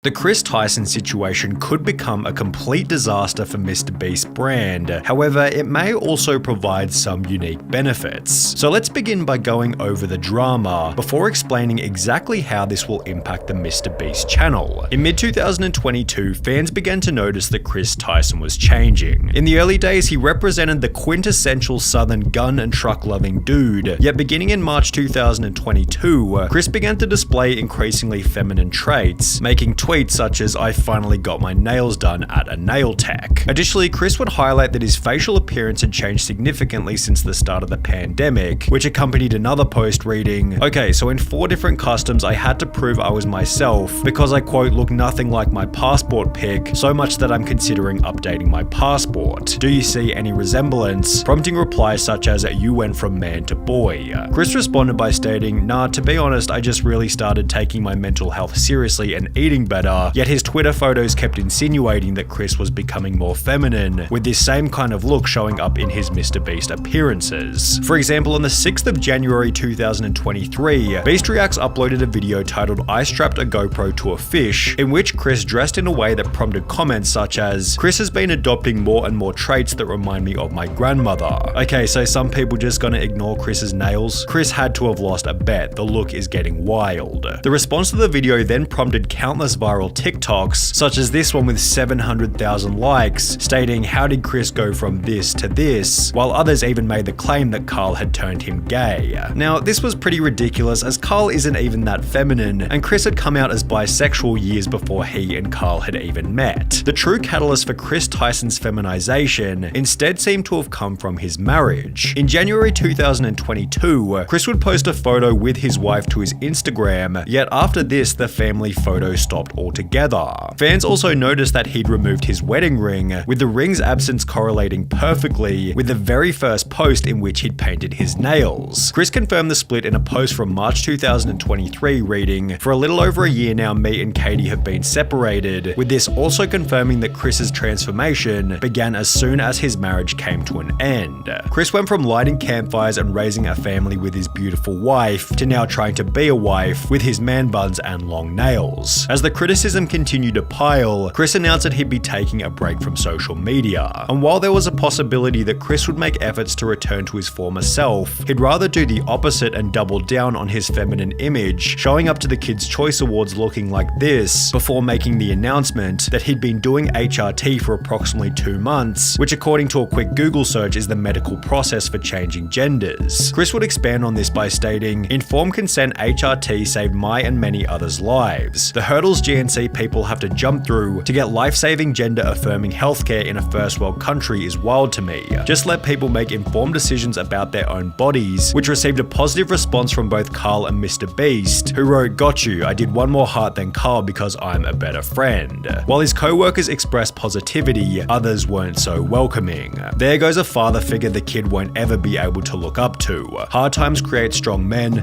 The Chris Tyson situation could become a complete disaster for MrBeast brand. However, it may also provide some unique benefits. So let's begin by going over the drama before explaining exactly how this will impact the MrBeast channel. In mid-2022, fans began to notice that Chris Tyson was changing. In the early days, he represented the quintessential southern gun and truck loving dude. Yet beginning in March 2022, Chris began to display increasingly feminine traits, making tweets such as "I finally got my nails done at a nail tech." Additionally, Chris would highlight that his facial appearance had changed significantly since the start of the pandemic, which accompanied another post reading, "Okay, so in 4 different customs I had to prove I was myself because I quote look nothing like my passport pic, so much that I'm considering updating my passport. Do you see any resemblance?" Prompting replies such as "You went from man to boy." Chris responded by stating, "Nah, to be honest, I just really started taking my mental health seriously and eating better." Yet his Twitter photos kept insinuating that Chris was becoming more feminine, with this same kind of look showing up in his MrBeast appearances. For example, on the 6th of January 2023, Beast Reacts uploaded a video titled "I strapped a GoPro to a fish," in which Chris dressed in a way that prompted comments such as, "Chris has been adopting more and more traits that remind me of my grandmother." Okay, so some people just gonna ignore Chris's nails? Chris had to have lost a bet. The look is getting wild. The response to the video then prompted countless viral TikToks, such as this one with 700,000 likes, stating "How did Chris go from this to this?" while others even made the claim that Karl had turned him gay. Now, this was pretty ridiculous as Karl isn't even that feminine, and Chris had come out as bisexual years before he and Karl had even met. The true catalyst for Chris Tyson's feminization instead seemed to have come from his marriage. In January 2022, Chris would post a photo with his wife to his Instagram, yet after this, the family photo stopped altogether. Fans also noticed that he'd removed his wedding ring, with the ring's absence correlating perfectly with the very first post in which he'd painted his nails. Chris confirmed the split in a post from March 2023 reading, "For a little over a year now, me and Katie have been separated," with this also confirming that Chris's transformation began as soon as his marriage came to an end. Chris went from lighting campfires and raising a family with his beautiful wife to now trying to be a wife with his man buns and long nails. As the criticism continued to pile, Chris announced that he'd be taking a break from social media. And while there was a possibility that Chris would make efforts to return to his former self, he'd rather do the opposite and double down on his feminine image, showing up to the Kids' Choice Awards looking like this, before making the announcement that he'd been doing HRT for approximately 2 months, which according to a quick Google search is the medical process for changing genders. Chris would expand on this by stating, "Informed consent HRT saved my and many others' lives. The hurdles GNC people have to jump through to get life-saving gender-affirming healthcare in a first world country is wild to me. Just let people make informed decisions about their own bodies," which received a positive response from both Karl and MrBeast, who wrote, "Got you, I did one more heart than Karl because I'm a better friend." While his co-workers expressed positivity, others weren't so welcoming. "There goes a father figure the kid won't ever be able to look up to. Hard times create strong men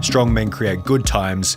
create good times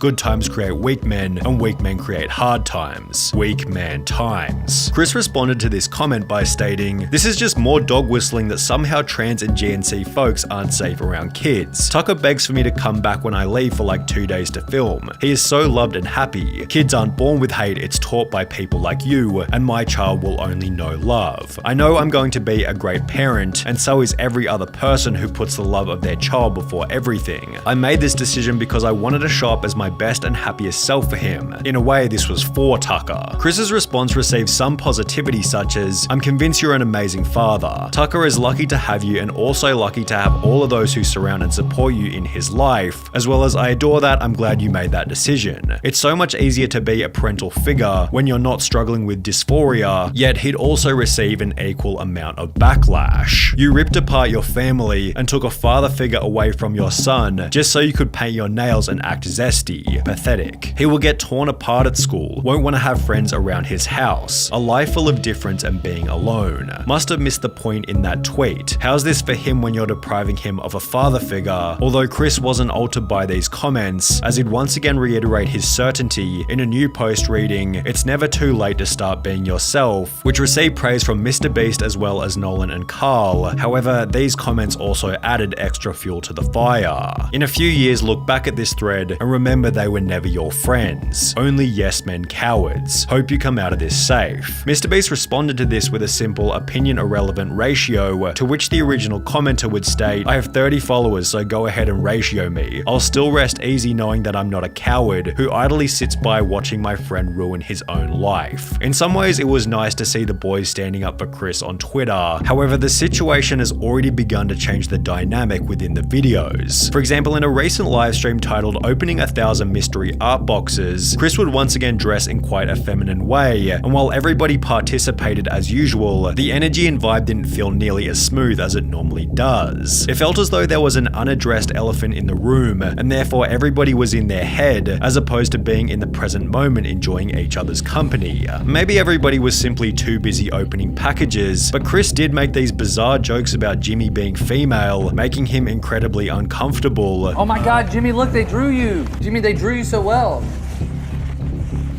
create weak men, and weak men create hard times. Weak man times." Chris responded to this comment by stating, "This is just more dog whistling that somehow trans and GNC folks aren't safe around kids. Tucker begs for me to come back when I leave for like 2 days to film. He is so loved and happy. Kids aren't born with hate, it's taught by people like you, and my child will only know love. I know I'm going to be a great parent, and so is every other person who puts the love of their child before everything. I made this decision because I wanted to show up as my best and happiest self for him. In a way, this was for Tucker." Chris's response received some positivity such as, "I'm convinced you're an amazing father. Tucker is lucky to have you and also lucky to have all of those who surround and support you in his life, as well as I adore that, I'm glad you made that decision. It's so much easier to be a parental figure when you're not struggling with dysphoria," yet he'd also receive an equal amount of backlash. "You ripped apart your family and took a father figure away from your son just so you could paint your nails and act zesty. Pathetic. He will get torn apart at school, won't want to have friends around his house, a life full of difference and being alone. Must have missed the point in that tweet. How's this for him when you're depriving him of a father figure?" Although Chris wasn't altered by these comments, as he'd once again reiterate his certainty in a new post reading, "It's never too late to start being yourself," which received praise from MrBeast as well as Nolan and Karl. However, these comments also added extra fuel to the fire. In a few years, look back at this thread and remember they were never your friends. Only yes men cowards. Hope you come out of this safe. MrBeast responded to this with a simple opinion-irrelevant ratio, to which the original commenter would state, I have 30 followers, so go ahead and ratio me. I'll still rest easy knowing that I'm not a coward who idly sits by watching my friend ruin his own life. In some ways, it was nice to see the boys standing up for Chris on Twitter. However, the situation has already begun to change the dynamic within the videos. For example, in a recent livestream titled Opening 1,000 Mystery Art Boxes, Chris would once again dress in quite a feminine way, and while everybody participated as usual, the energy and vibe didn't feel nearly as smooth as it normally does. It felt as though there was an unaddressed elephant in the room, and therefore everybody was in their head, as opposed to being in the present moment enjoying each other's company. Maybe everybody was simply too busy opening packages, but Chris did make these bizarre jokes about Jimmy being female, making him incredibly uncomfortable. Oh my god, Jimmy, look, they drew you! Jimmy, they drew you so well.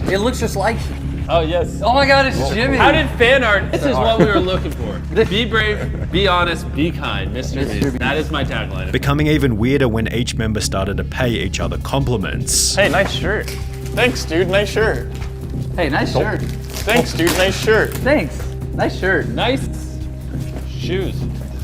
It looks just like you. Oh, yes. Oh my god, it's Jimmy! How did fan art? This is what we were looking for. Be brave, be honest, be kind, MrBeast. That is my tagline. Becoming even weirder when each member started to pay each other compliments. Hey, nice shirt. Thanks, dude, nice shirt. Hey, nice shirt. Thanks, dude, nice shirt. Thanks. Nice shirt. Nice shoes.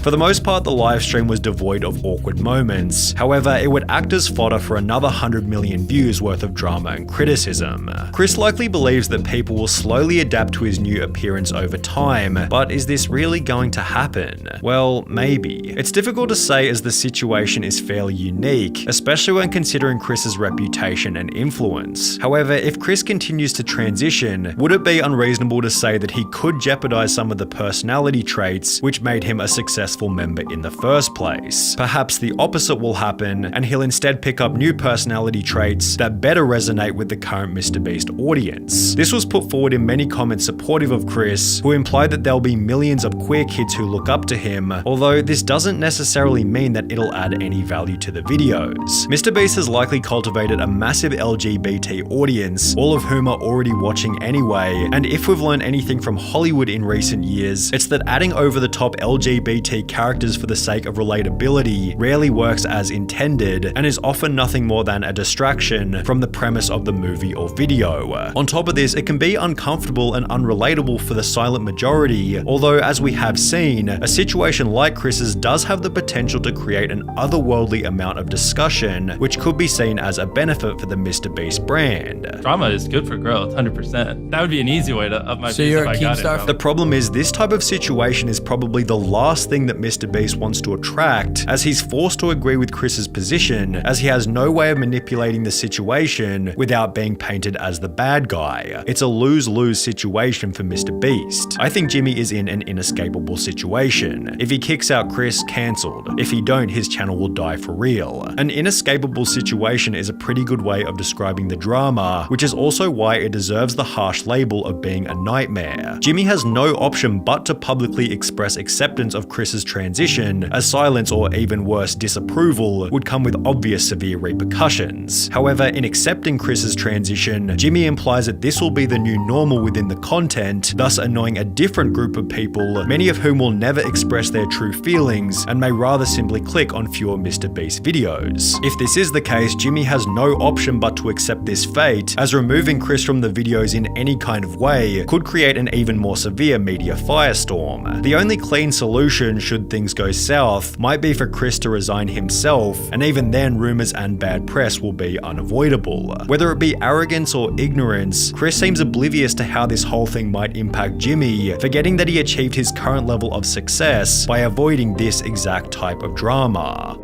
For the most part, the livestream was devoid of awkward moments. However, it would act as fodder for another 100 million views worth of drama and criticism. Chris likely believes that people will slowly adapt to his new appearance over time, but is this really going to happen? Well, maybe. It's difficult to say as the situation is fairly unique, especially when considering Chris's reputation and influence. However, if Chris continues to transition, would it be unreasonable to say that he could jeopardize some of the personality traits which made him a successful member in the first place? Perhaps the opposite will happen, and he'll instead pick up new personality traits that better resonate with the current MrBeast audience. This was put forward in many comments supportive of Chris, who implied that there'll be millions of queer kids who look up to him, although this doesn't necessarily mean that it'll add any value to the videos. MrBeast has likely cultivated a massive LGBT audience, all of whom are already watching anyway, and if we've learned anything from Hollywood in recent years, it's that adding over-the-top LGBT characters for the sake of relatability rarely works as intended, and is often nothing more than a distraction from the premise of the movie or video. On top of this, it can be uncomfortable and unrelatable for the silent majority, although as we have seen, a situation like Chris's does have the potential to create an otherworldly amount of discussion, which could be seen as a benefit for the MrBeast brand. Drama is good for growth, 100%. That would be an easy way to up my So you're if a I King got Star it. The problem is this type of situation is probably the last thing that MrBeast wants to attract, as he's forced to agree with Chris's position, as he has no way of manipulating the situation without being painted as the bad guy. It's a lose-lose situation for MrBeast. I think Jimmy is in an inescapable situation. If he kicks out Chris, cancelled. If he don't, his channel will die for real. An inescapable situation is a pretty good way of describing the drama, which is also why it deserves the harsh label of being a nightmare. Jimmy has no option but to publicly express acceptance of Chris's transition, as silence or even worse, disapproval would come with obvious severe repercussions. However, in accepting Chris's transition, Jimmy implies that this will be the new normal within the content, thus annoying a different group of people, many of whom will never express their true feelings and may rather simply click on fewer MrBeast videos. If this is the case, Jimmy has no option but to accept this fate, as removing Chris from the videos in any kind of way could create an even more severe media firestorm. The only clean solution, should things go south, might be for Chris to resign himself, and even then rumors and bad press will be unavoidable. Whether it be arrogance or ignorance, Chris seems oblivious to how this whole thing might impact Jimmy, forgetting that he achieved his current level of success by avoiding this exact type of drama.